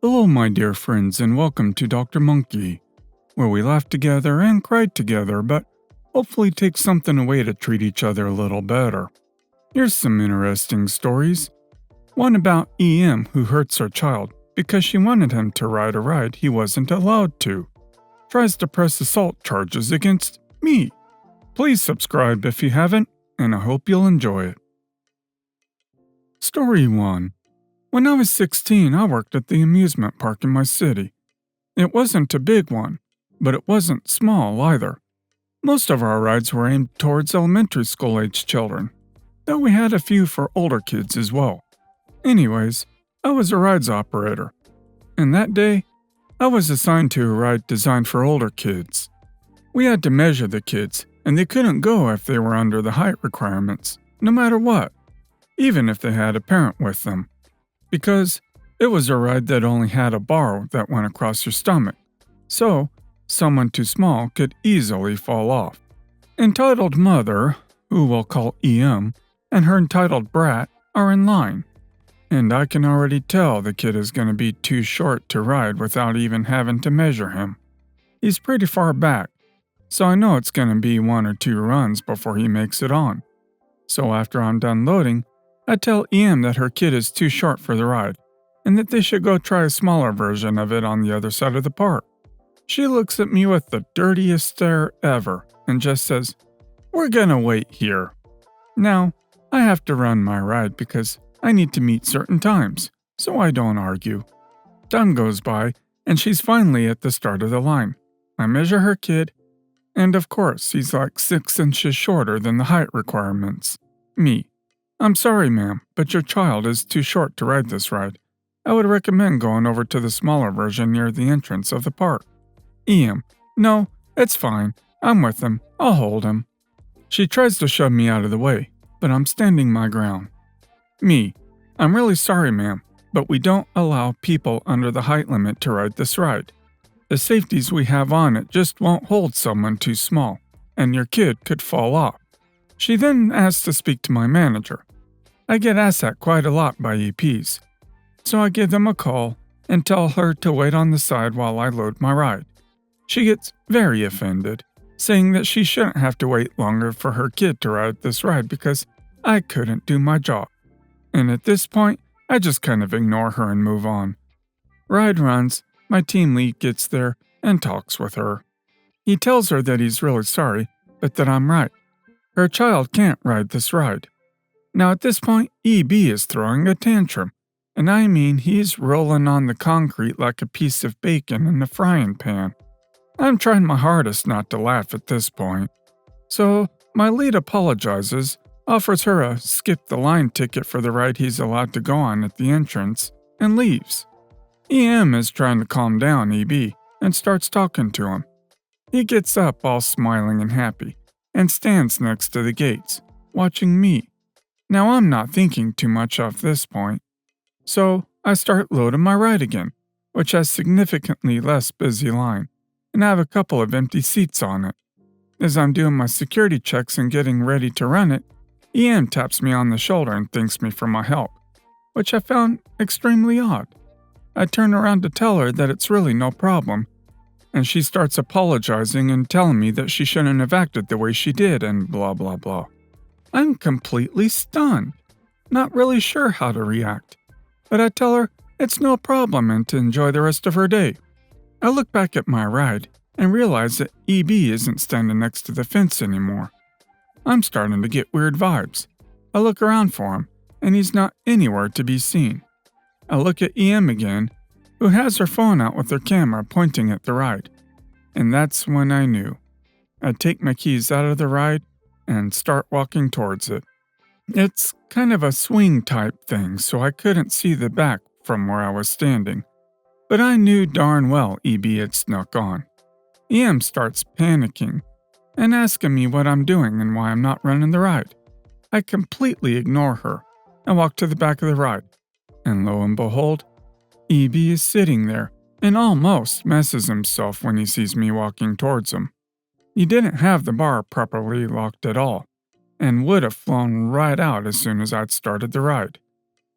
Hello, my dear friends, and welcome to Dr. Monkey, where we laugh together and cry together, but hopefully take something away to treat each other a little better. Here's some interesting stories. One about EM who hurts her child because she wanted him to ride a ride he wasn't allowed to. Tries to press assault charges against me. Please subscribe if you haven't, and I hope you'll enjoy it. Story 1. When I was 16, I worked at the amusement park in my city. It wasn't a big one, but it wasn't small either. Most of our rides were aimed towards elementary school-aged children, though we had a few for older kids as well. Anyways, I was a rides operator, and that day, I was assigned to a ride designed for older kids. We had to measure the kids, and they couldn't go if they were under the height requirements, no matter what, even if they had a parent with them. Because it was a ride that only had a bar that went across your stomach, so someone too small could easily fall off. Entitled Mother, who we'll call EM, and her entitled brat are in line, and I can already tell the kid is going to be too short to ride without even having to measure him. He's pretty far back, so I know it's going to be 1 or 2 runs before he makes it on. So after I'm done loading, I tell EM that her kid is too short for the ride, and that they should go try a smaller version of it on the other side of the park. She looks at me with the dirtiest stare ever, and just says, "We're gonna wait here." Now, I have to run my ride because I need to meet certain times, so I don't argue. Time goes by, and she's finally at the start of the line. I measure her kid, and of course, he's like 6 inches shorter than the height requirements. Me. "I'm sorry, ma'am, but your child is too short to ride this ride. I would recommend going over to the smaller version near the entrance of the park." EM. "No, it's fine. I'm with him. I'll hold him." She tries to shove me out of the way, but I'm standing my ground. Me. "I'm really sorry, ma'am, but we don't allow people under the height limit to ride this ride. The safeties we have on it just won't hold someone too small, and your kid could fall off." She then asks to speak to my manager. I get asked that quite a lot by EPs, so I give them a call and tell her to wait on the side while I load my ride. She gets very offended, saying that she shouldn't have to wait longer for her kid to ride this ride because I couldn't do my job. And at this point, I just kind of ignore her and move on. Ride runs, my team lead gets there and talks with her. He tells her that he's really sorry, but that I'm right. Her child can't ride this ride. Now at this point, EB is throwing a tantrum, and I mean he's rolling on the concrete like a piece of bacon in a frying pan. I'm trying my hardest not to laugh at this point. So my lead apologizes, offers her a skip-the-line ticket for the ride he's allowed to go on at the entrance, and leaves. EM is trying to calm down EB and starts talking to him. He gets up all smiling and happy, and stands next to the gates, watching me. Now I'm not thinking too much off this point, so I start loading my ride again, which has significantly less busy line, and I have a couple of empty seats on it. As I'm doing my security checks and getting ready to run it, EM taps me on the shoulder and thanks me for my help, which I found extremely odd. I turn around to tell her that it's really no problem, and she starts apologizing and telling me that she shouldn't have acted the way she did and blah blah blah. I'm completely stunned, not really sure how to react, but I tell her it's no problem and to enjoy the rest of her day. I look back at my ride and realize that EB isn't standing next to the fence anymore. I'm starting to get weird vibes. I look around for him, and he's not anywhere to be seen. I look at EM again, who has her phone out with her camera pointing at the ride, and that's when I knew. I take my keys out of the ride and start walking towards it. It's kind of a swing type thing, so I couldn't see the back from where I was standing, but I knew darn well EB had snuck on. EM starts panicking and asking me what I'm doing and why I'm not running the ride. I completely ignore her and walk to the back of the ride, and lo and behold, EB is sitting there and almost messes himself when he sees me walking towards him. He didn't have the bar properly locked at all, and would have flown right out as soon as I'd started the ride.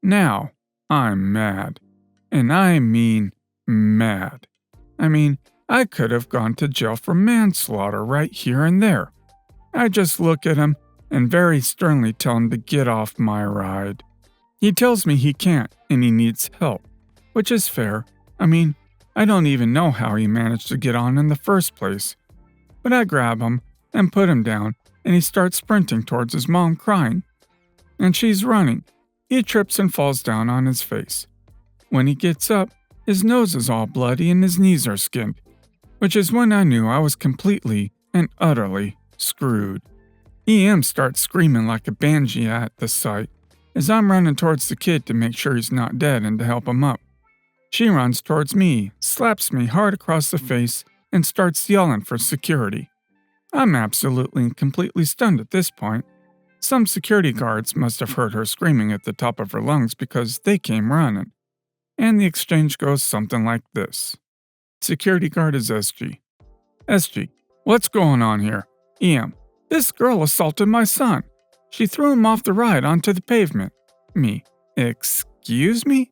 Now, I'm mad. And I mean mad. I mean, I could have gone to jail for manslaughter right here and there. I just look at him and very sternly tell him to get off my ride. He tells me he can't and he needs help, which is fair. I mean, I don't even know how he managed to get on in the first place. But I grab him and put him down, and he starts sprinting towards his mom crying. And she's running. He trips and falls down on his face. When he gets up, his nose is all bloody and his knees are skinned, which is when I knew I was completely and utterly screwed. EM starts screaming like a banshee at the sight, as I'm running towards the kid to make sure he's not dead and to help him up. She runs towards me, slaps me hard across the face, and starts yelling for security. I'm absolutely and completely stunned at this point. Some security guards must have heard her screaming at the top of her lungs because they came running. And the exchange goes something like this. Security guard is SG. SG, what's going on here? EM, this girl assaulted my son. She threw him off the ride onto the pavement. Me, excuse me?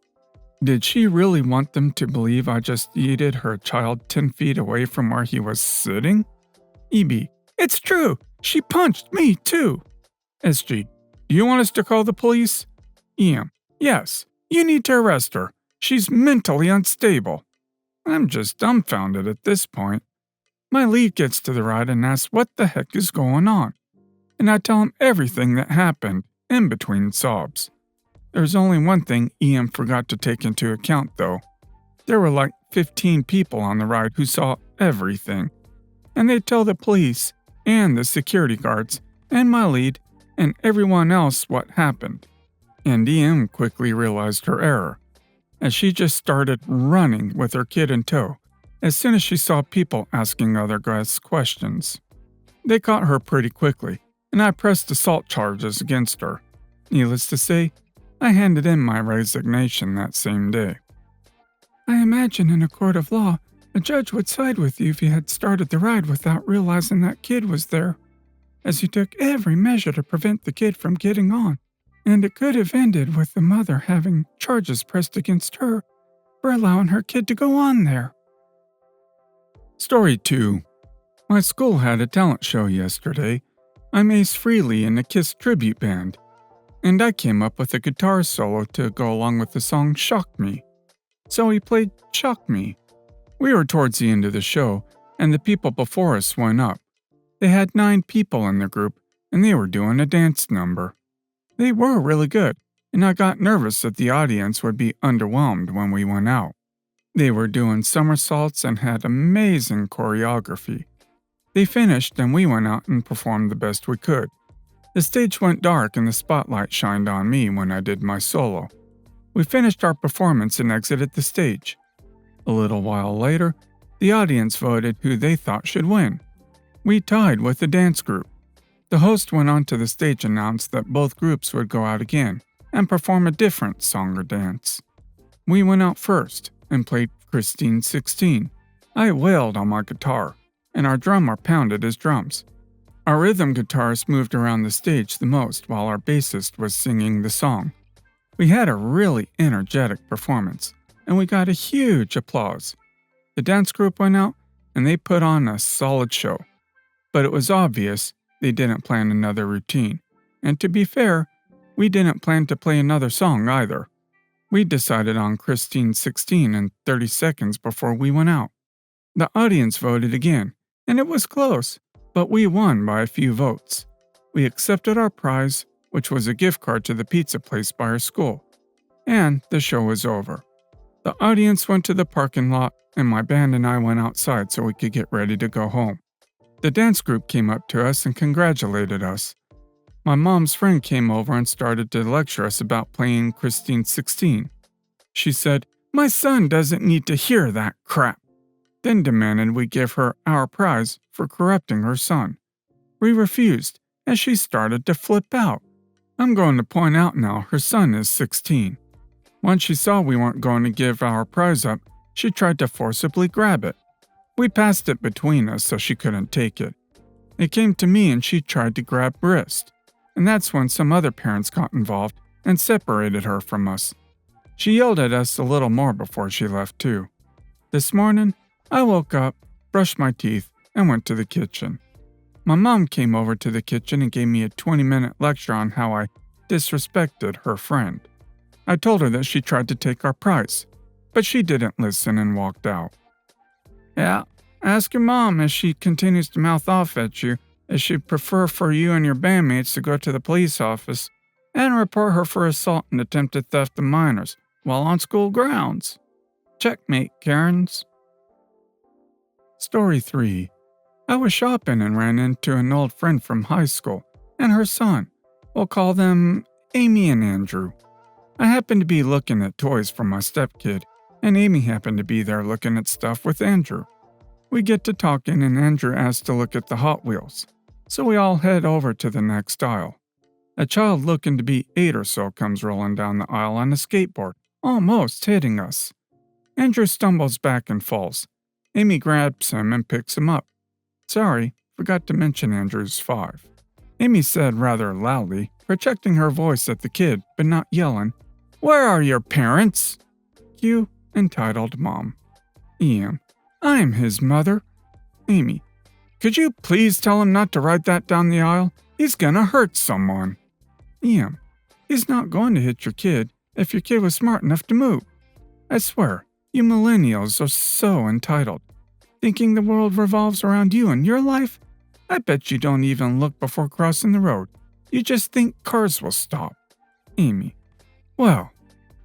Did she really want them to believe I just yeeted her child 10 feet away from where he was sitting? EB, it's true. She punched me too. SG, do you want us to call the police? EM, yes. You need to arrest her. She's mentally unstable. I'm just dumbfounded at this point. My lead gets to the ride and asks what the heck is going on. And I tell him everything that happened, in between sobs. There's only one thing EM forgot to take into account, though. There were like 15 people on the ride who saw everything. And they tell the police, and the security guards, and my lead, and everyone else what happened. And EM quickly realized her error, as she just started running with her kid in tow as soon as she saw people asking other guests questions. They caught her pretty quickly, and I pressed assault charges against her. Needless to say, I handed in my resignation that same day. I imagine in a court of law, a judge would side with you if you had started the ride without realizing that kid was there, as you took every measure to prevent the kid from getting on, and it could have ended with the mother having charges pressed against her for allowing her kid to go on there. Story 2. My school had a talent show yesterday. I'm Ace Frehley in the KISS tribute band, and I came up with a guitar solo to go along with the song Shock Me. So we played Shock Me. We were towards the end of the show, and the people before us went up. They had 9 people in the group, and they were doing a dance number. They were really good, and I got nervous that the audience would be underwhelmed when we went out. They were doing somersaults and had amazing choreography. They finished, and we went out and performed the best we could. The stage went dark and the spotlight shined on me when I did my solo. We finished our performance and exited the stage. A little while later, the audience voted who they thought should win. We tied with the dance group. The host went on to the stage and announced that both groups would go out again and perform a different song or dance. We went out first and played Christine 16. I wailed on my guitar, and our drummer pounded his drums. Our rhythm guitarist moved around the stage the most while our bassist was singing the song. We had a really energetic performance, and we got a huge applause. The dance group went out, and they put on a solid show. But it was obvious they didn't plan another routine, and to be fair, we didn't plan to play another song either. We decided on Christine 16 in 30 seconds before we went out. The audience voted again, and it was close, but we won by a few votes. We accepted our prize, which was a gift card to the pizza place by our school, and the show was over. The audience went to the parking lot, and my band and I went outside so we could get ready to go home. The dance group came up to us and congratulated us. My mom's friend came over and started to lecture us about playing Christine 16. She said, "My son doesn't need to hear that crap," then demanded we give her our prize for corrupting her son. We refused, as she started to flip out. I'm going to point out now her son is 16. Once she saw we weren't going to give our prize up, she tried to forcibly grab it. We passed it between us so she couldn't take it. It came to me and she tried to grab wrist, and that's when some other parents got involved and separated her from us. She yelled at us a little more before she left too. This morning, I woke up, brushed my teeth, and went to the kitchen. My mom came over to the kitchen and gave me a 20-minute lecture on how I disrespected her friend. I told her that she tried to take our prize, but she didn't listen and walked out. Yeah, ask your mom if she continues to mouth off at you, if she'd prefer for you and your bandmates to go to the police office and report her for assault and attempted theft of minors while on school grounds. Checkmate, Karens. Story 3. I was shopping and ran into an old friend from high school and her son. We'll call them Amy and Andrew. I happened to be looking at toys for my stepkid, and Amy happened to be there looking at stuff with Andrew. We get to talking and Andrew asks to look at the Hot Wheels, so we all head over to the next aisle. A child looking to be 8 or so comes rolling down the aisle on a skateboard, almost hitting us. Andrew stumbles back and falls. Amy grabs him and picks him up. Sorry, forgot to mention Andrew's 5. Amy said rather loudly, projecting her voice at the kid, but not yelling, "Where are your parents?" Cue entitled mom. EM. I'm his mother. Amy. Could you please tell him not to ride that down the aisle? He's gonna hurt someone. EM. He's not going to hit your kid if your kid was smart enough to move. I swear, you millennials are so entitled. Thinking the world revolves around you and your life? I bet you don't even look before crossing the road. You just think cars will stop. Amy. Well,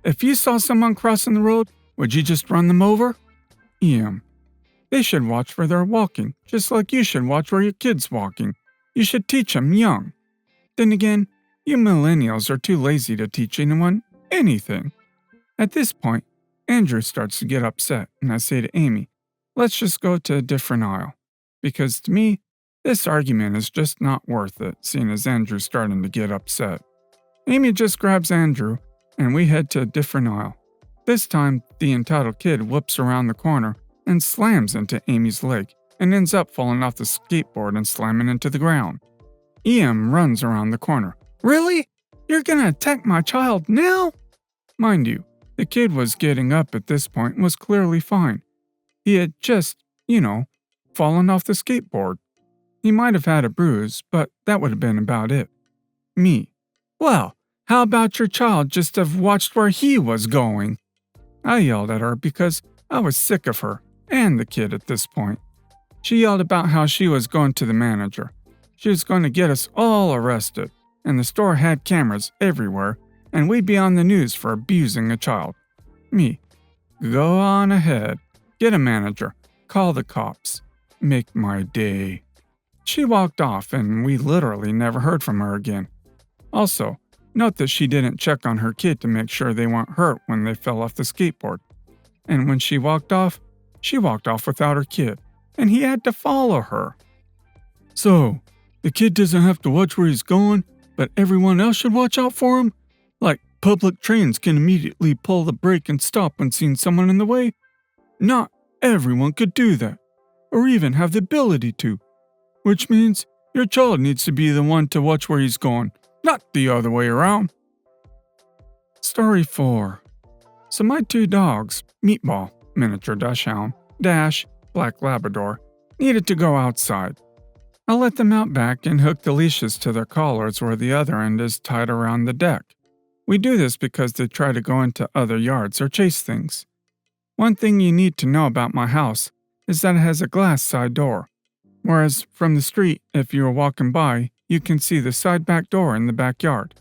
if you saw someone crossing the road, would you just run them over? EM. They should watch where they're walking, just like you should watch where your kid's walking. You should teach them young. Then again, you millennials are too lazy to teach anyone anything. At this point, Andrew starts to get upset, and I say to Amy, let's just go to a different aisle. Because to me, this argument is just not worth it, seeing as Andrew's starting to get upset. Amy just grabs Andrew, and we head to a different aisle. This time, the entitled kid whoops around the corner and slams into Amy's leg, and ends up falling off the skateboard and slamming into the ground. EM runs around the corner. Really? You're gonna attack my child now? Mind you, the kid was getting up at this point and was clearly fine. He had just, fallen off the skateboard. He might have had a bruise, but that would have been about it. Me. Well, how about your child just have watched where he was going? I yelled at her because I was sick of her and the kid at this point. She yelled about how she was going to the manager. She was going to get us all arrested, and the store had cameras everywhere, and we'd be on the news for abusing a child. Me. Go on ahead. Get a manager. Call the cops. Make my day. She walked off, and we literally never heard from her again. Also, note that she didn't check on her kid to make sure they weren't hurt when they fell off the skateboard. And when she walked off without her kid, and he had to follow her. So, the kid doesn't have to watch where he's going, but everyone else should watch out for him? Like public trains can immediately pull the brake and stop when seeing someone in the way? Not everyone could do that, or even have the ability to. Which means your child needs to be the one to watch where he's going, not the other way around. Story 4. So my 2 dogs, Meatball, miniature dachshund, Dash, black Labrador, needed to go outside. I let them out back and hook the leashes to their collars where the other end is tied around the deck. We do this because they try to go into other yards or chase things. One thing you need to know about my house is that it has a glass side door, whereas from the street, if you are walking by, you can see the side back door in the backyard.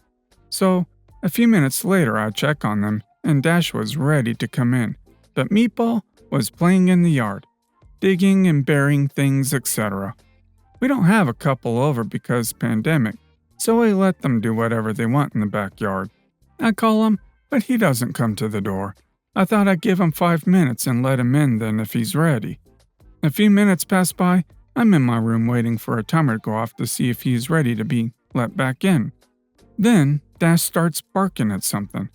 So, a few minutes later I check on them, and Dash was ready to come in, but Meatball was playing in the yard, digging and burying things, etc. We don't have a couple over because pandemic, so I let them do whatever they want in the backyard. I call him, but he doesn't come to the door. I thought I'd give him 5 minutes and let him in then if he's ready. A few minutes pass by, I'm in my room waiting for a timer to go off to see if he's ready to be let back in. Then Dash starts barking at something.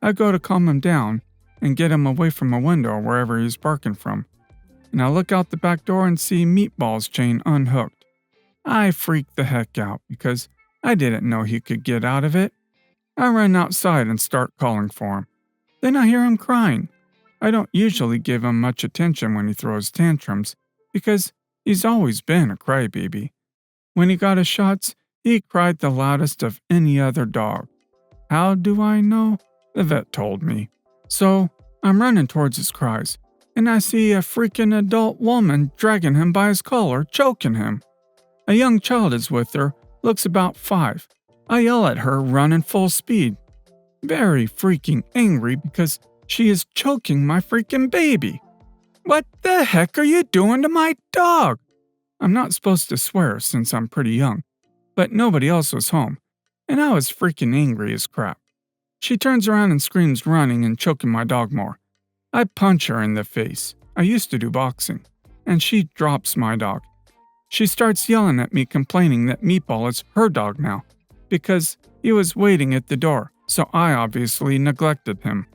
I go to calm him down and get him away from a window or wherever he's barking from. And I look out the back door and see Meatball's chain unhooked. I freak the heck out because I didn't know he could get out of it. I run outside and start calling for him. Then I hear him crying. I don't usually give him much attention when he throws tantrums, because he's always been a crybaby. When he got his shots, he cried the loudest of any other dog. How do I know? The vet told me. So, I'm running towards his cries, and I see a freaking adult woman dragging him by his collar, choking him. A young child is with her, looks about 5. I yell at her, running full speed. Very freaking angry because she is choking my freaking baby. What the heck are you doing to my dog? I'm not supposed to swear since I'm pretty young, but nobody else was home, and I was freaking angry as crap. She turns around and screams, running and choking my dog more. I punch her in the face. I used to do boxing, and she drops my dog. She starts yelling at me, complaining that Meatball is her dog now, because he was waiting at the door, so I obviously neglected him.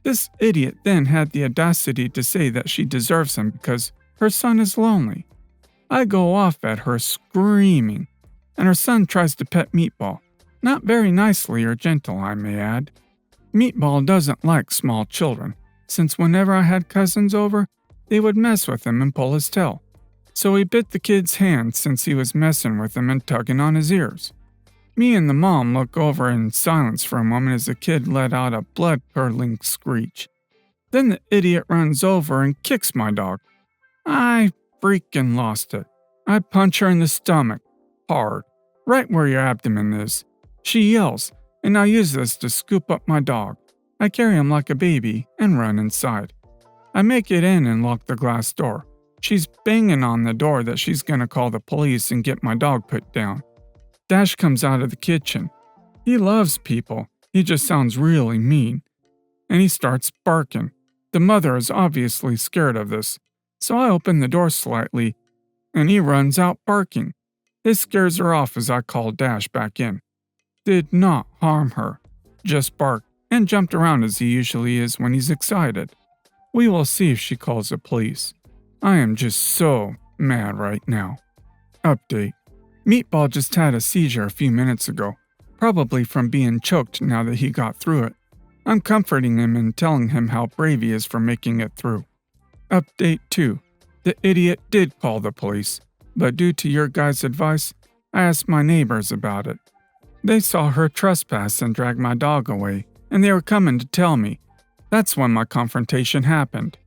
This idiot then had the audacity to say that she deserves him because her son is lonely. I go off at her screaming, and her son tries to pet Meatball. Not very nicely or gentle, I may add. Meatball doesn't like small children, since whenever I had cousins over, they would mess with him and pull his tail. So he bit the kid's hand since he was messing with him and tugging on his ears. Me and the mom look over in silence for a moment as the kid let out a blood-curdling screech. Then the idiot runs over and kicks my dog. I freaking lost it. I punch her in the stomach, hard, right where your abdomen is. She yells, and I use this to scoop up my dog. I carry him like a baby and run inside. I make it in and lock the glass door. She's banging on the door that she's gonna call the police and get my dog put down. Dash comes out of the kitchen. He loves people. He just sounds really mean. And he starts barking. The mother is obviously scared of this, so I open the door slightly, and he runs out barking. This scares her off as I call Dash back in. Did not harm her, just barked and jumped around as he usually is when he's excited. We will see if she calls the police. I am just so mad right now. Update. Meatball just had a seizure a few minutes ago, probably from being choked now that he got through it. I'm comforting him and telling him how brave he is for making it through. Update 2. The idiot did call the police, but due to your guys' advice, I asked my neighbors about it. They saw her trespass and drag my dog away, and they were coming to tell me. That's when my confrontation happened.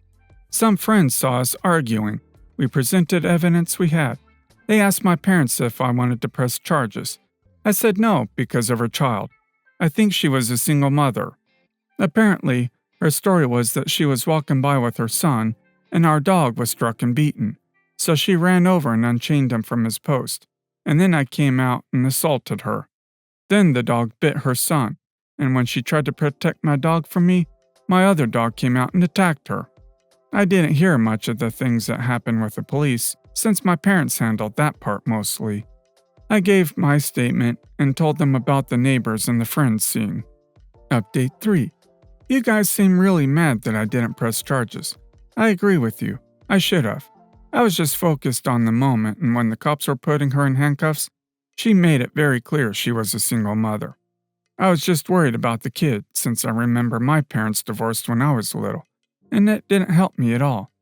Some friends saw us arguing. We presented evidence we had. They asked my parents if I wanted to press charges. I said no because of her child. I think she was a single mother. Apparently, her story was that she was walking by with her son, and our dog was struck and beaten. So she ran over and unchained him from his post, and then I came out and assaulted her. Then the dog bit her son, and when she tried to protect my dog from me, my other dog came out and attacked her. I didn't hear much of the things that happened with the police, since my parents handled that part mostly. I gave my statement and told them about the neighbors and the friends seeing. Update 3. You guys seem really mad that I didn't press charges. I agree with you. I should have. I was just focused on the moment, and when the cops were putting her in handcuffs, she made it very clear she was a single mother. I was just worried about the kid, since I remember my parents divorced when I was little, and it didn't help me at all.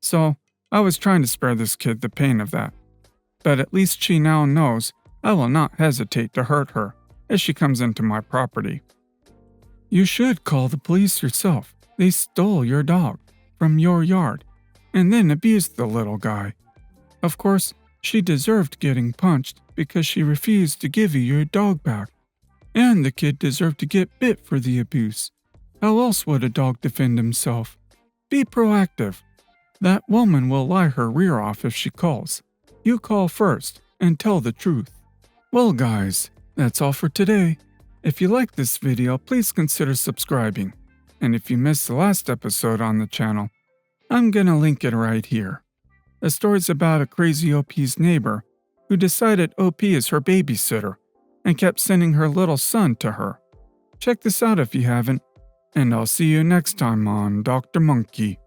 So, I was trying to spare this kid the pain of that. But at least she now knows I will not hesitate to hurt her as she comes into my property. You should call the police yourself. They stole your dog from your yard and then abused the little guy. Of course, she deserved getting punched because she refused to give you your dog back. And the kid deserved to get bit for the abuse. How else would a dog defend himself? Be proactive. That woman will lie her rear off if she calls. You call first and tell the truth. Well guys, that's all for today. If you like this video, please consider subscribing. And if you missed the last episode on the channel, I'm gonna link it right here. The story's about a crazy OP's neighbor who decided OP is her babysitter and kept sending her little son to her. Check this out if you haven't, and I'll see you next time on Dr. Monkey.